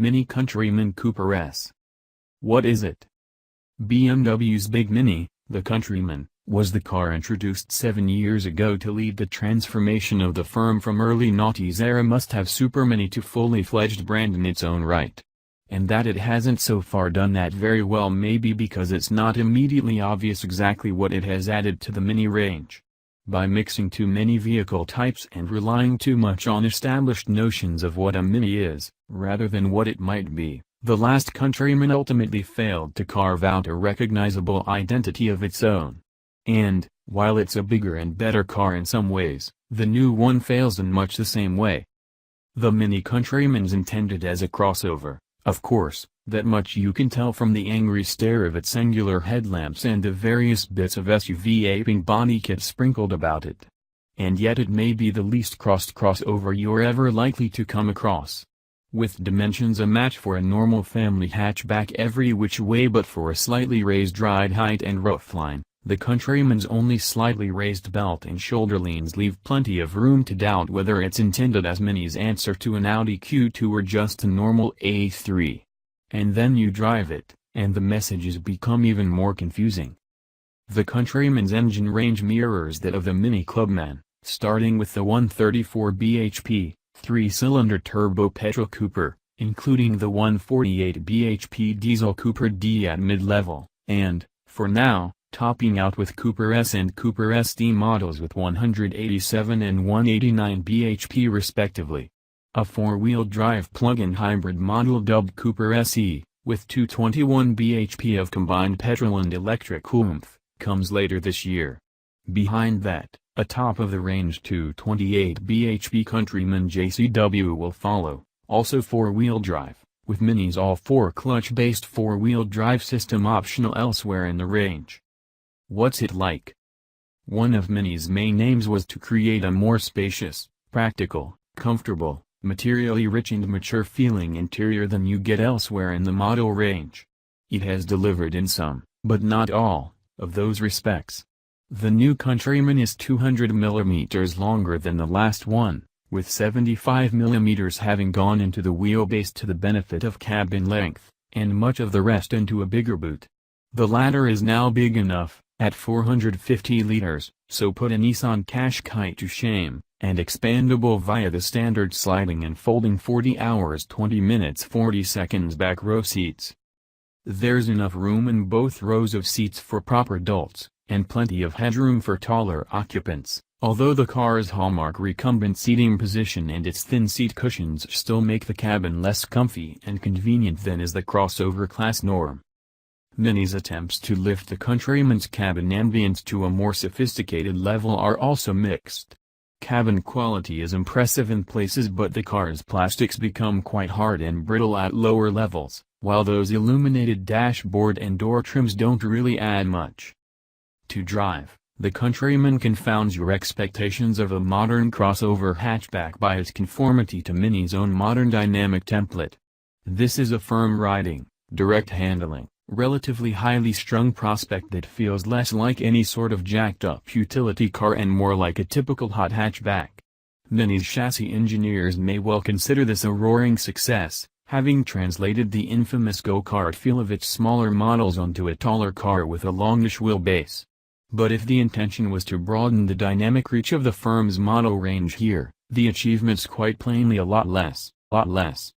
Mini Countryman Coupe S. What is it? BMW's Big Mini, the Countryman, was the car introduced 7 years ago to lead the transformation of the firm from early-noughties-era-must-have-supermini to fully-fledged brand in its own right. And that it hasn't so far done that very well may be because it's not immediately obvious exactly what it has added to the Mini range. By mixing too many vehicle types and relying too much on established notions of what a Mini is, rather than what it might be, the last Countryman ultimately failed to carve out a recognizable identity of its own. And, while it's a bigger and better car in some ways, the new one fails in much the same way. The Mini Countryman's intended as a crossover, of course, that much you can tell from the angry stare of its angular headlamps and the various bits of SUV-aping body kit sprinkled about it. And yet it may be the least crossed crossover you're ever likely to come across. With dimensions a match for a normal family hatchback every which way but for a slightly raised ride height and roofline, the Countryman's only slightly raised belt and shoulder leans leave plenty of room to doubt whether it's intended as Mini's answer to an Audi Q2 or just a normal A3. And then you drive it, and the messages become even more confusing. The Countryman's engine range mirrors that of the Mini Clubman, starting with the 134 bhp, 3-cylinder turbo petrol Cooper, including the 148 bhp diesel Cooper D at mid-level, and, for now, topping out with Cooper S and Cooper ST models with 187 and 189 bhp respectively. A four-wheel drive plug-in hybrid model dubbed Cooper SE, with 221 bhp of combined petrol and electric oomph, comes later this year. Behind that, a top-of-the-range 228 bhp Countryman JCW will follow, also four-wheel drive, with Mini's all-4 clutch-based four-wheel drive system optional elsewhere in the range. What's it like? One of Mini's main aims was to create a more spacious, practical, comfortable, materially rich and mature-feeling interior than you get elsewhere in the model range. It has delivered in some, but not all, of those respects. The new Countryman is 200 mm longer than the last one, with 75 mm having gone into the wheelbase to the benefit of cabin length, and much of the rest into a bigger boot. The latter is now big enough, at 450 liters, so put a Nissan Qashqai to shame, and expandable via the standard sliding and folding 40 hours 20 minutes 40 seconds back row seats. There's enough room in both rows of seats for proper adults, and plenty of headroom for taller occupants, although the car's hallmark recumbent seating position and its thin seat cushions still make the cabin less comfy and convenient than is the crossover class norm. Mini's attempts to lift the Countryman's cabin ambience to a more sophisticated level are also mixed. Cabin quality is impressive in places but the car's plastics become quite hard and brittle at lower levels, while those illuminated dashboard and door trims don't really add much. To drive, the Countryman confounds your expectations of a modern crossover hatchback by its conformity to Mini's own modern dynamic template. This is a firm riding, direct handling, relatively highly strung prospect that feels less like any sort of jacked-up utility car and more like a typical hot hatchback. Mini's chassis engineers may well consider this a roaring success, having translated the infamous go-kart feel of its smaller models onto a taller car with a longish wheelbase. But if the intention was to broaden the dynamic reach of the firm's model range here, the achievement's quite plainly a lot less.